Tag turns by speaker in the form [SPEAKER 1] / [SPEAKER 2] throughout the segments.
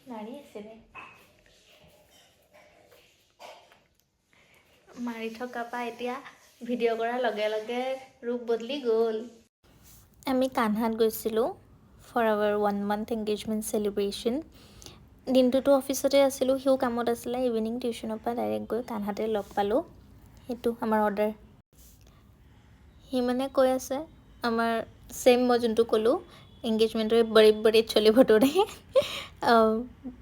[SPEAKER 1] নাৰী আছিলে মাৰি থকা পা এতিয়া ভিডিঅ' কৰাৰ লগে লগে ৰূপ বদলি গ'ল আমি কানহাত গৈছিলোঁ for our 1 month engagement celebration দিনটোতো অফিচতে আছিলোঁ সিও কামত আছিলে ইভিনিং টিউশ্যনৰ পৰা ডাইৰেক্ট গৈ কানহাতে লগ পালোঁ সেইটো আমাৰ অৰ্ডাৰ সি মানে কৈ আছে আমাৰ সেম মই যোনটো ক'লোঁ এংগেজমেণ্টৰ বৰিত চলিব তোৰে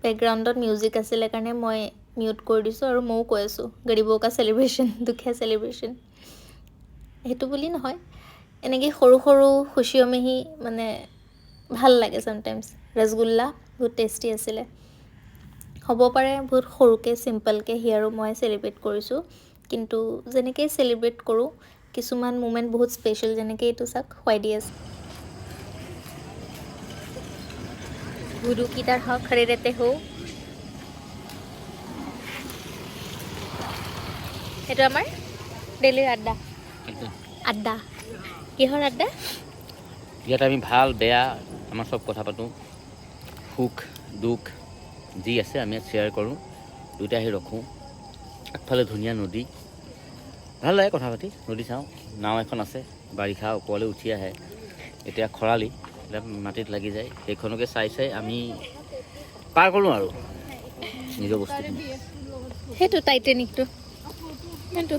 [SPEAKER 1] বেকগ্ৰাউণ্ডত মিউজিক আছিলে কাৰণে মই মিউট কৰি দিছোঁ আৰু ময়ো কৈ আছোঁ গৰীবো কা চেলিব্ৰেশ্যন দুখীয়া চেলিব্ৰেশ্যন সেইটো বুলি নহয় এনেকৈ সৰু সৰু খুচিয়মেহি মানে ভাল লাগে চামটাইমছ ৰসগোল্লা বহুত টেষ্টি আছিলে হ'ব পাৰে বহুত সৰুকৈ চিম্পলকৈ সি আৰু মই চেলিব্ৰেট কৰিছোঁ কিন্তু যেনেকৈ চেলিব্ৰেট কৰোঁ কিছুমান মুমেণ্ট বহুত স্পেচিয়েল যেনেকৈ এইটো চাওক হোৱাইট আছে गुरु की तरह खड़े रहते हो এটা আমাৰ ডেইলি আড্ডা আড্ডা কিহৰ আড্ডা
[SPEAKER 2] ইয়াত আমি ভাল বেয়া আমাৰ সব কথা পাতোঁ সুখ দুখ যি আছে আমি শ্বেয়াৰ কৰোঁ দুইটা আহি ৰখোঁ আগফালে ধুনীয়া নদী ভাল লাগে কথা পাতি নদী চাওঁ নাও এখন আছে বাৰিষা ওপৰলৈ উঠি আহে এতিয়া খৰালি মাটিত লাগি যায় সেইখনকে চাই চাই আমি পাৰ কৰোঁ আৰু নিজৰ বস্তুখিনি
[SPEAKER 1] সেইটো টাইটেনিকটো সেইটো